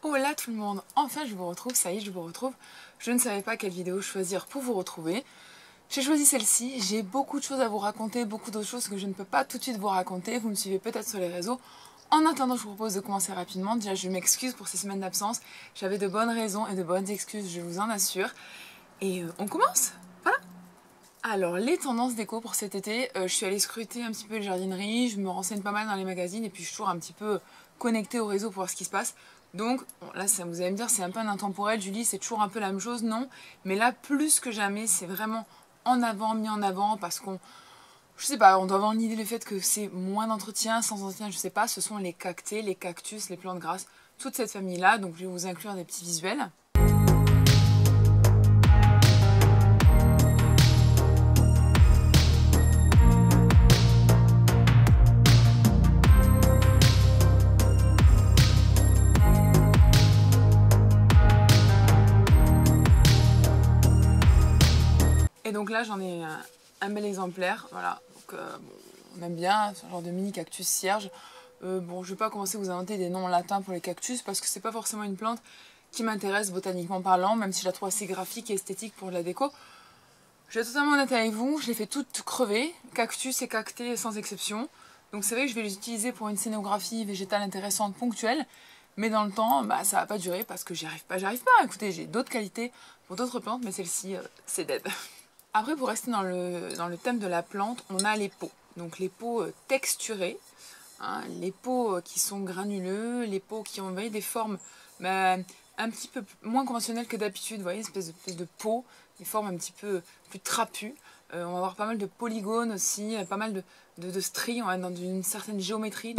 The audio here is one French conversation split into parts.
Hola tout le monde, enfin je vous retrouve, ça y est je vous retrouve. Je ne savais pas quelle vidéo choisir pour vous retrouver. J'ai choisi celle-ci, j'ai beaucoup de choses à vous raconter, beaucoup d'autres choses que je ne peux pas tout de suite vous raconter. Vous me suivez peut-être sur les réseaux. En attendant, je vous propose de commencer rapidement. Déjà, je m'excuse pour ces semaines d'absence. J'avais de bonnes raisons et de bonnes excuses, je vous en assure. Et on commence. Voilà. Alors, les tendances déco pour cet été, je suis allée scruter un petit peu les jardineries, je me renseigne pas mal dans les magazines et puis je suis toujours un petit peu connectée au réseau pour voir ce qui se passe. Donc, bon, là, vous allez me dire, c'est un peu un intemporel, Julie, c'est toujours un peu la même chose, non. Mais là, plus que jamais, c'est vraiment en avant, mis en avant, parce qu'on, je sais pas, on doit avoir une idée du fait que c'est moins d'entretien, sans entretien, je sais pas, ce sont les cactés, les cactus, les plantes grasses, toute cette famille-là, donc je vais vous inclure des petits visuels. Et donc là, j'en ai un bel exemplaire, voilà. Donc, bon, on aime bien ce genre de mini cactus cierge. Bon, je vais pas commencer à vous inventer des noms latins pour les cactus parce que c'est pas forcément une plante qui m'intéresse botaniquement parlant, même si je la trouve assez graphique et esthétique pour de la déco. Je vais être totalement honnête avec vous, je les fais toutes crever, cactus et cactés sans exception. Donc c'est vrai que je vais les utiliser pour une scénographie végétale intéressante ponctuelle, mais dans le temps, bah, ça va pas durer parce que j'y arrive pas. Écoutez, j'ai d'autres qualités pour d'autres plantes, mais celle-ci, c'est dead. Après, pour rester dans le thème de la plante, on a les pots. Donc les pots texturés, hein, les pots qui sont granuleux, les pots qui ont des formes un petit peu moins conventionnelles que d'habitude. Vous voyez, une espèce de pot, des formes un petit peu plus trapues. On va avoir pas mal de polygones aussi, pas mal de stries, on va être dans une certaine géométrie.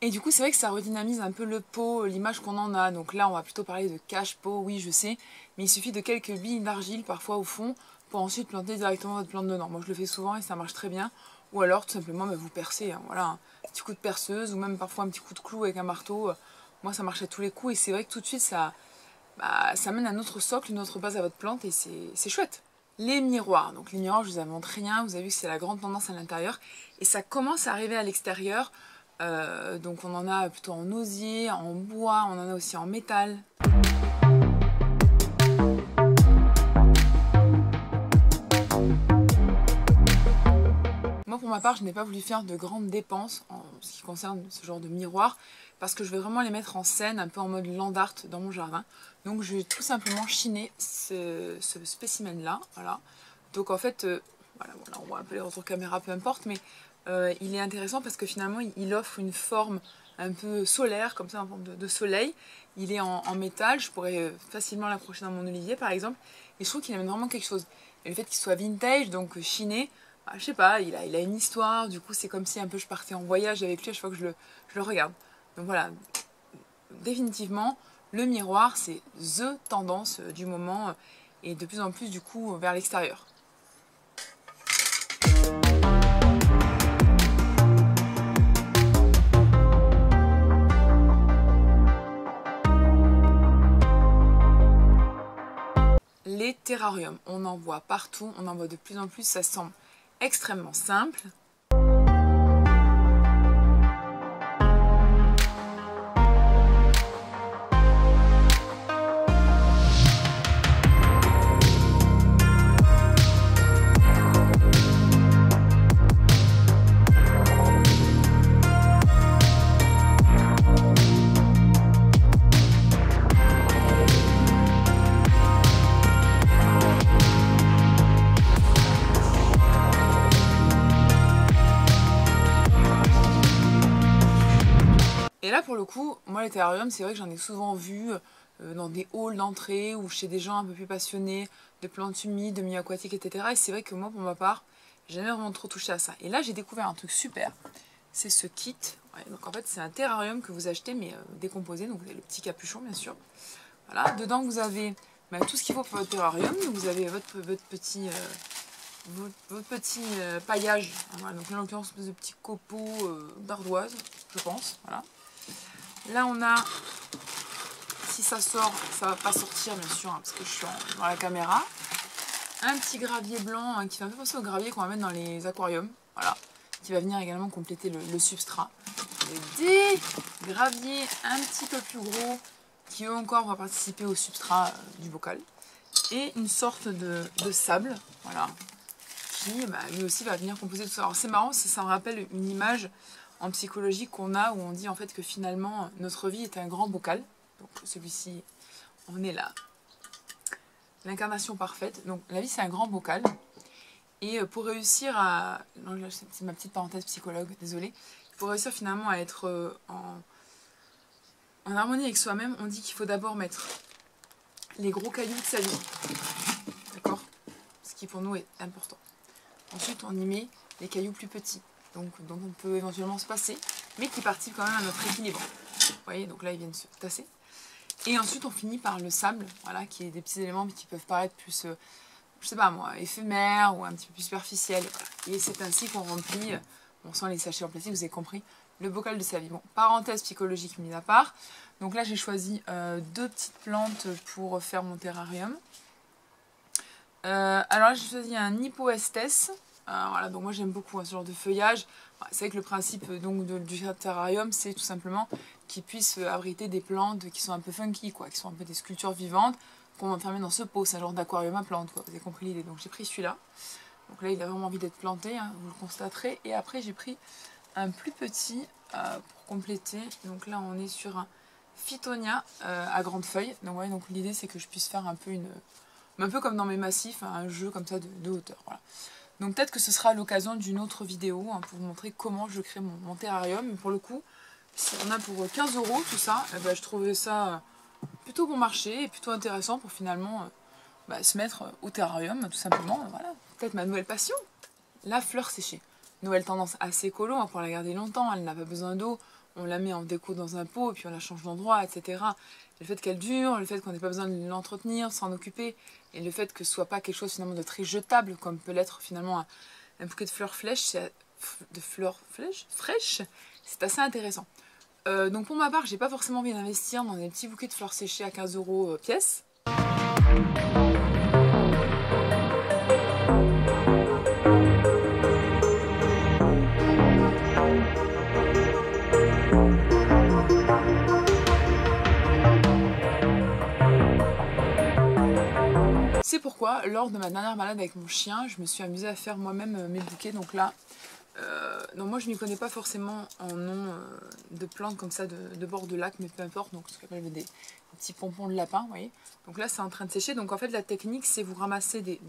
Et du coup, c'est vrai que ça redynamise un peu le pot, l'image qu'on en a. Donc là, on va plutôt parler de cache-pot, oui, je sais. Mais il suffit de quelques billes d'argile, parfois au fond, pour ensuite planter directement votre plante dedans. Moi, je le fais souvent et ça marche très bien. Ou alors, tout simplement, vous percez. Hein, voilà, un petit coup de perceuse ou même parfois un petit coup de clou avec un marteau. Moi, ça marche à tous les coups. Et c'est vrai que tout de suite, ça mène un autre socle, une autre base à votre plante. Et c'est chouette. Les miroirs. Donc les miroirs, je vous invente rien. Vous avez vu que c'est la grande tendance à l'intérieur. Et ça commence à arriver à l'extérieur. Donc on en a plutôt en osier, en bois, on en a aussi en métal. Moi pour ma part, je n'ai pas voulu faire de grandes dépenses en ce qui concerne ce genre de miroir parce que je vais vraiment les mettre en scène, un peu en mode land art dans mon jardin. Donc je vais tout simplement chiner ce spécimen là, voilà. Donc en fait, voilà, on voit un peu les retours caméra, peu importe, mais il est intéressant parce que finalement il offre une forme un peu solaire, comme ça en forme de soleil. Il est en métal, je pourrais facilement l'accrocher dans mon olivier par exemple. Et je trouve qu'il amène vraiment quelque chose. Et le fait qu'il soit vintage, donc chiné, bah, je sais pas, il a une histoire, du coup c'est comme si un peu je partais en voyage avec lui à chaque fois que je le regarde. Donc voilà, définitivement, le miroir c'est THE tendance du moment et de plus en plus du coup vers l'extérieur. Les terrariums, on en voit partout, on en voit de plus en plus, ça semble extrêmement simple. Et là pour le coup, moi les terrariums, c'est vrai que j'en ai souvent vu dans des halls d'entrée ou chez des gens un peu plus passionnés de plantes humides, de milieux aquatiques, etc. Et c'est vrai que moi pour ma part, j'ai jamais vraiment trop touché à ça. Et là j'ai découvert un truc super, c'est ce kit. Ouais, donc en fait c'est un terrarium que vous achetez mais décomposé, donc vous avez le petit capuchon bien sûr. Voilà, dedans vous avez tout ce qu'il faut pour votre terrarium. Vous avez votre petit, paillage. Voilà, donc là en l'occurrence de petits copeaux d'ardoise, je pense. Voilà. Là on a, si ça sort, ça va pas sortir bien sûr, hein, parce que je suis dans la caméra. Un petit gravier blanc qui fait un peu penser au gravier qu'on va mettre dans les aquariums. Voilà, qui va venir également compléter le substrat. Et des graviers un petit peu plus gros qui eux encore vont participer au substrat du bocal. Et une sorte de sable, voilà, qui lui aussi va venir composer tout ça. Alors c'est marrant, ça me rappelle une image en psychologie qu'on a où on dit en fait que finalement notre vie est un grand bocal. Donc celui-ci, on est là. L'incarnation parfaite. Donc la vie c'est un grand bocal. Et pour réussir à... C'est ma petite parenthèse psychologue, désolée. Pour réussir finalement à être en harmonie avec soi-même, on dit qu'il faut d'abord mettre les gros cailloux de sa vie. D'accord? Ce qui pour nous est important. Ensuite on y met les cailloux plus petits. Donc dont on peut éventuellement se passer, mais qui participent quand même à notre équilibre. Vous voyez, donc là ils viennent se tasser. Et ensuite on finit par le sable, voilà, qui est des petits éléments qui peuvent paraître plus, je sais pas moi, éphémères ou un petit peu plus superficiels. Voilà. Et c'est ainsi qu'on remplit, bon sans les sachets en plastique, vous avez compris, le bocal de sa vie. Bon, parenthèse psychologique mise à part. Donc là j'ai choisi 2 petites plantes pour faire mon terrarium. Alors là j'ai choisi un Hypoestes. Voilà, donc moi j'aime beaucoup ce genre de feuillage. C'est vrai que le principe donc du terrarium, c'est tout simplement qu'il puisse abriter des plantes qui sont un peu funky, quoi, qui sont un peu des sculptures vivantes qu'on va enfermer dans ce pot. C'est un genre d'aquarium à plantes, quoi. Vous avez compris l'idée. Donc j'ai pris celui-là. Donc là il a vraiment envie d'être planté, hein, vous le constaterez. Et après j'ai pris un plus petit pour compléter. Donc là on est sur un Phytonia à grandes feuilles. Donc ouais, donc l'idée c'est que je puisse faire un peu comme dans mes massifs, un jeu comme ça de hauteur. Voilà. Donc peut-être que ce sera l'occasion d'une autre vidéo hein, pour vous montrer comment je crée mon terrarium. Mais pour le coup, si on a pour 15 € tout ça, je trouvais ça plutôt bon marché et plutôt intéressant pour finalement se mettre au terrarium tout simplement. Voilà, peut-être ma nouvelle passion, la fleur séchée. Nouvelle tendance assez écolo, hein, pour la garder longtemps, elle n'a pas besoin d'eau. On la met en déco dans un pot et puis on la change d'endroit, etc. Le fait qu'elle dure, le fait qu'on n'ait pas besoin de l'entretenir, s'en occuper, et le fait que ce soit pas quelque chose finalement de très jetable, comme peut l'être finalement un bouquet de fleurs fraîches, c'est assez intéressant. Donc pour ma part, j'ai pas forcément envie d'investir dans des petits bouquets de fleurs séchées à 15 € pièce. C'est pourquoi, lors de ma dernière balade avec mon chien, je me suis amusée à faire moi-même mes bouquets. Donc là, non, moi je m'y connais pas forcément en nom de plantes comme ça de bord de lac, mais peu importe. Donc ce qu'on appelle des petits pompons de lapin, vous voyez. Donc là c'est en train de sécher. Donc en fait la technique c'est vous ramassez des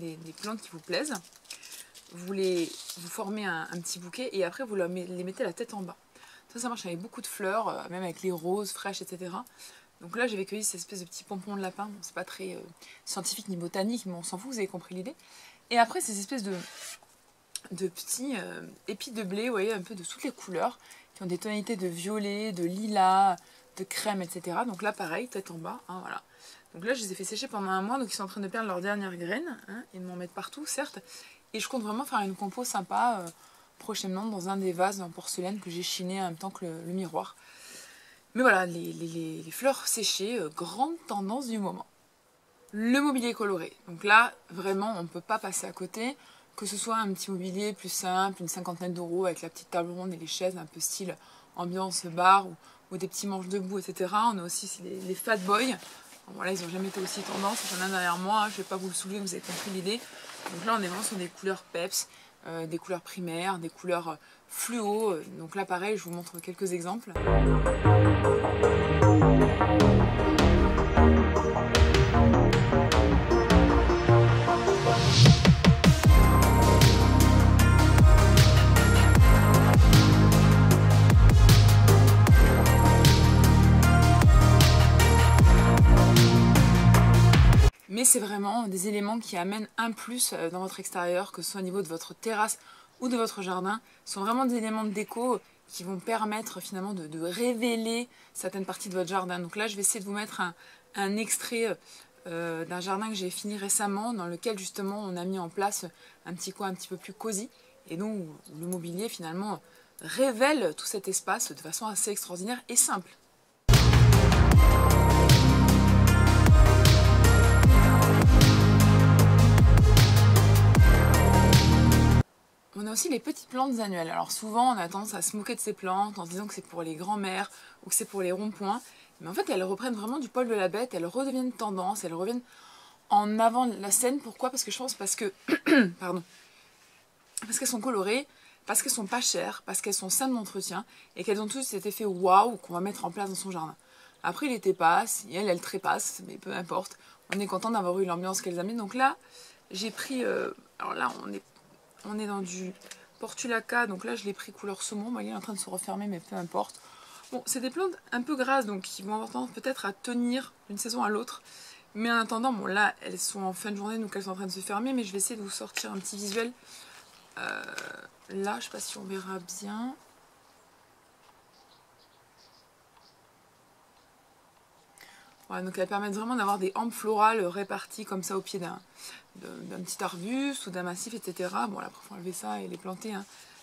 plantes qui vous plaisent, vous formez un petit bouquet et après vous les mettez la tête en bas. Ça marche avec beaucoup de fleurs, même avec les roses fraîches, etc. Donc là j'avais cueilli cette espèce de petits pompons de lapin. Bon, c'est pas très scientifique ni botanique, mais on s'en fout, vous avez compris l'idée. Et après ces espèces de petits épis de blé, vous voyez, un peu de toutes les couleurs, qui ont des tonalités de violet, de lilas, de crème, etc. Donc là pareil, tête en bas, hein, voilà. Donc là je les ai fait sécher pendant un mois, donc ils sont en train de perdre leurs dernières graines, hein, et de m'en mettre partout, certes. Et je compte vraiment faire une compo sympa prochainement dans un des vases en porcelaine que j'ai chiné en même temps que le miroir. Mais voilà, les fleurs séchées, grande tendance du moment. Le mobilier coloré. Donc là, vraiment, on ne peut pas passer à côté. Que ce soit un petit mobilier plus simple, une 50aine € avec la petite table ronde et les chaises, un peu style ambiance bar ou des petits manches debout, etc. On a aussi les fat boys. Bon, voilà, ils n'ont jamais été aussi tendance. J'en ai un derrière moi, hein, je ne vais pas vous le soulever, vous avez compris l'idée. Donc là, on est vraiment sur des couleurs peps, des couleurs primaires, des couleurs fluo. Donc là, pareil, je vous montre quelques exemples. Mais c'est vraiment des éléments qui amènent un plus dans votre extérieur, que ce soit au niveau de votre terrasse ou de votre jardin. Ce sont vraiment des éléments de déco qui vont permettre finalement de révéler certaines parties de votre jardin. Donc là, je vais essayer de vous mettre un extrait d'un jardin que j'ai fini récemment, dans lequel justement on a mis en place un petit coin un petit peu plus cosy, et donc le mobilier finalement révèle tout cet espace de façon assez extraordinaire et simple. On a aussi les petites plantes annuelles. Alors souvent on a tendance à se moquer de ces plantes en se disant que c'est pour les grands-mères ou que c'est pour les ronds-points. Mais en fait elles reprennent vraiment du poil de la bête, elles redeviennent tendance, elles reviennent en avant la scène. Pourquoi? Parce que je pense que pardon. Parce qu'elles sont colorées, parce qu'elles sont pas chères, parce qu'elles sont saines d'entretien et qu'elles ont tous cet effet waouh qu'on va mettre en place dans son jardin. Après l'été passe, et elle trépasse, mais peu importe. On est content d'avoir eu l'ambiance qu'elles amènent. Donc là j'ai pris, alors là on est dans du portulaca, donc là je l'ai pris couleur saumon, il est en train de se refermer mais peu importe. Bon, c'est des plantes un peu grasses, donc qui vont avoir tendance peut-être à tenir d'une saison à l'autre. Mais en attendant, bon là elles sont en fin de journée, donc elles sont en train de se fermer, mais je vais essayer de vous sortir un petit visuel. Là, je sais pas si on verra bien. Voilà, donc elles permettent vraiment d'avoir des hampes florales réparties comme ça au pied d'un petit arbuste ou d'un massif, etc. Bon, là, après, il faut enlever ça et les planter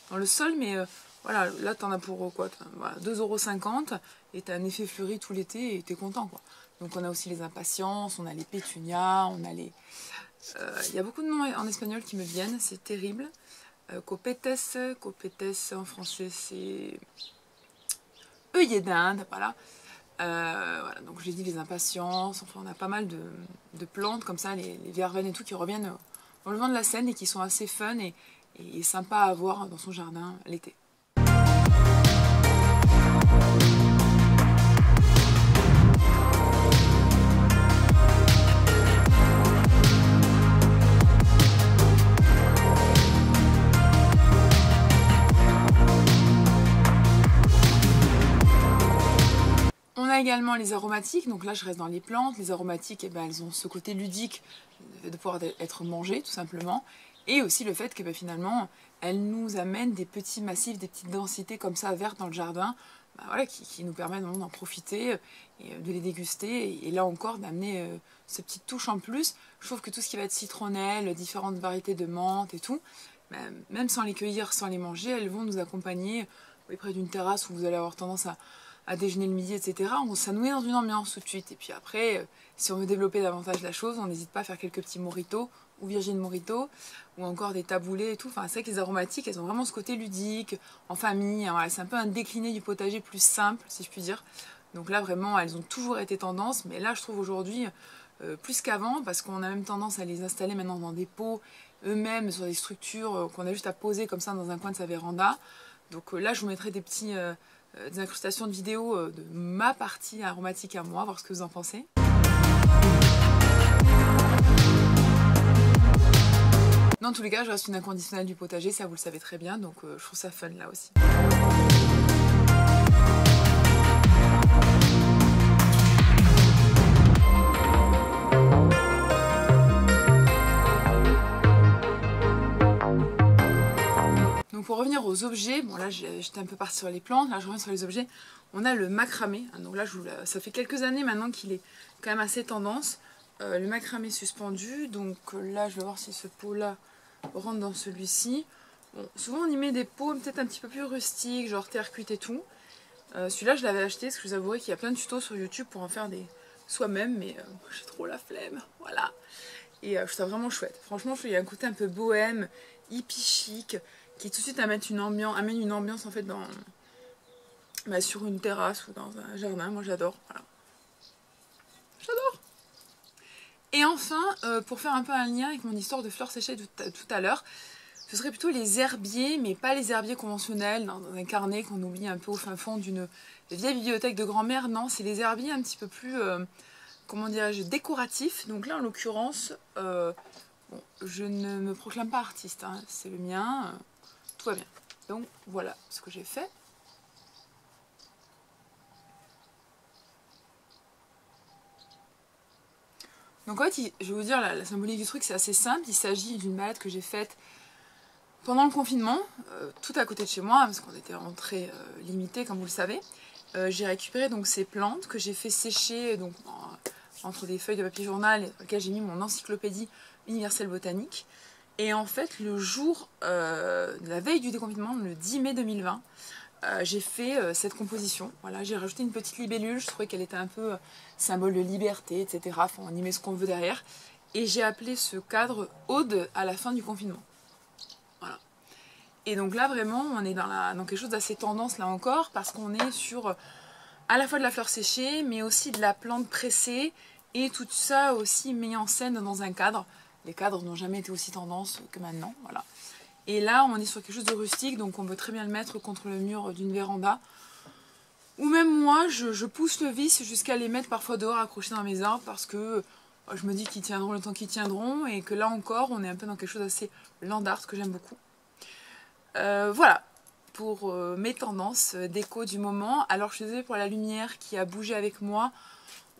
dans le sol, mais voilà, là, t'en as pour quoi, voilà, 2,50 € et t'as un effet fleuri tout l'été et t'es content, quoi. Donc, on a aussi les impatiences, on a les pétunias, on a les. Il y a beaucoup de noms en espagnol qui me viennent, c'est terrible. Copetes en français, c'est œillet d'Inde, voilà. Voilà, donc je l'ai dit, les impatiences, enfin on a pas mal de plantes comme ça, les verveines et tout qui reviennent au devant de la scène et qui sont assez fun et sympas à avoir dans son jardin l'été. On a également les aromatiques, donc là je reste dans les plantes. Les aromatiques, eh ben, elles ont ce côté ludique de pouvoir être mangées tout simplement. Et aussi le fait que ben, finalement elles nous amènent des petits massifs, des petites densités comme ça vertes dans le jardin, ben, voilà, qui nous permettent d'en profiter et de les déguster. Et là encore d'amener cette petite touche en plus. Je trouve que tout ce qui va être citronnelle, différentes variétés de menthe et tout, ben, même sans les cueillir, sans les manger, elles vont nous accompagner près d'une terrasse où vous allez avoir tendance à déjeuner le midi, etc. Ça nous met dans une ambiance tout de suite. Et puis après, si on veut développer davantage la chose, on n'hésite pas à faire quelques petits mojitos ou Virgin Mojito ou encore des taboulés et tout. Enfin, c'est vrai que les aromatiques, elles ont vraiment ce côté ludique, en famille. Voilà, c'est un peu un décliné du potager plus simple, si je puis dire. Donc là, vraiment, elles ont toujours été tendance. Mais là, je trouve aujourd'hui plus qu'avant, parce qu'on a même tendance à les installer maintenant dans des pots eux-mêmes, sur des structures qu'on a juste à poser comme ça dans un coin de sa véranda. Donc là, je vous mettrai des petits... des incrustations de vidéos de ma partie aromatique à moi, voir ce que vous en pensez. Dans tous les cas, je reste une inconditionnelle du potager, ça vous le savez très bien, donc je trouve ça fun là aussi. Donc pour revenir aux objets, bon là j'étais un peu partie sur les plantes, là je reviens sur les objets. On a le macramé, donc là ça fait quelques années maintenant qu'il est quand même assez tendance. Le macramé suspendu, donc là je vais voir si ce pot là rentre dans celui-ci. Bon, souvent on y met des pots peut-être un petit peu plus rustiques, genre terre cuite et tout. Celui-là je l'avais acheté parce que je vous avouerai qu'il y a plein de tutos sur YouTube pour en faire des soi-même, mais j'ai trop la flemme, voilà. Et je trouve ça vraiment chouette. Franchement, il y a un côté un peu bohème, hippie chic, qui tout de suite amène une ambiance en fait sur une terrasse ou dans un jardin. Moi j'adore, voilà. J'adore. Et enfin, pour faire un peu un lien avec mon histoire de fleurs séchées tout à l'heure, ce serait plutôt les herbiers, mais pas les herbiers conventionnels dans un carnet qu'on oublie un peu au fin fond d'une vieille bibliothèque de grand-mère. Non, c'est les herbiers un petit peu plus, comment dirais-je, décoratifs. Donc là en l'occurrence, bon, je ne me proclame pas artiste, hein, c'est le mien. Tout va bien. Donc voilà ce que j'ai fait. Donc en fait, je vais vous dire, la symbolique du truc c'est assez simple. Il s'agit d'une balade que j'ai faite pendant le confinement, tout à côté de chez moi, parce qu'on était en très limité comme vous le savez. J'ai récupéré donc ces plantes que j'ai fait sécher donc, entre des feuilles de papier journal dans lesquelles j'ai mis mon encyclopédie universelle botanique. Et en fait, le jour de la veille du déconfinement, le 10 mai 2020, j'ai fait cette composition. Voilà, j'ai rajouté une petite libellule, je trouvais qu'elle était un peu symbole de liberté, etc. Enfin, on y met ce qu'on veut derrière. Et j'ai appelé ce cadre Ode à la fin du confinement. Voilà. Et donc là, vraiment, on est dans quelque chose d'assez tendance, là encore, parce qu'on est sur à la fois de la fleur séchée, mais aussi de la plante pressée, et tout ça aussi mis en scène dans un cadre. Les cadres n'ont jamais été aussi tendance que maintenant, voilà. Et là, on est sur quelque chose de rustique, donc on peut très bien le mettre contre le mur d'une véranda. Ou même moi, je pousse le vice jusqu'à les mettre parfois dehors accrochés dans mes arbres, parce que je me dis qu'ils tiendront le temps qu'ils tiendront, et que là encore, on est un peu dans quelque chose d'assez land art que j'aime beaucoup. Voilà, pour mes tendances déco du moment. Alors je suis désolée pour la lumière qui a bougé avec moi.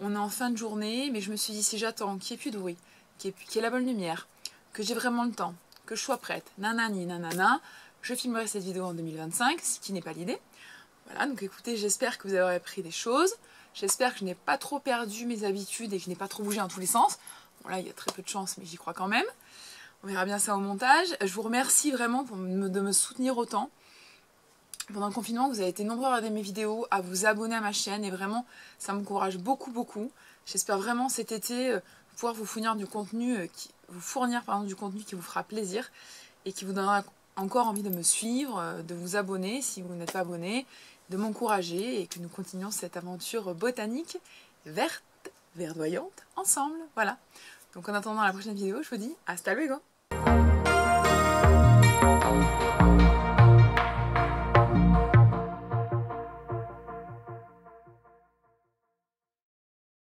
On est en fin de journée, mais je me suis dit si j'attends qu'il n'y ait plus de bruit, qu'il y ait la bonne lumière, que j'ai vraiment le temps, que je sois prête, nanani nanana, je filmerai cette vidéo en 2025, ce qui n'est pas l'idée. Voilà, donc écoutez, j'espère que vous avez appris des choses. J'espère que je n'ai pas trop perdu mes habitudes et que je n'ai pas trop bougé dans tous les sens. Bon là, il y a très peu de chance, mais j'y crois quand même. On verra bien ça au montage. Je vous remercie vraiment de me soutenir autant. Pendant le confinement, vous avez été nombreux à regarder mes vidéos, à vous abonner à ma chaîne et vraiment, ça m'encourage beaucoup, beaucoup. J'espère vraiment cet été pouvoir vous fournir du contenu, du contenu qui vous fera plaisir et qui vous donnera encore envie de me suivre, de vous abonner si vous n'êtes pas abonné, de m'encourager et que nous continuions cette aventure botanique verte, verdoyante ensemble. Voilà. Donc en attendant la prochaine vidéo, je vous dis hasta luego!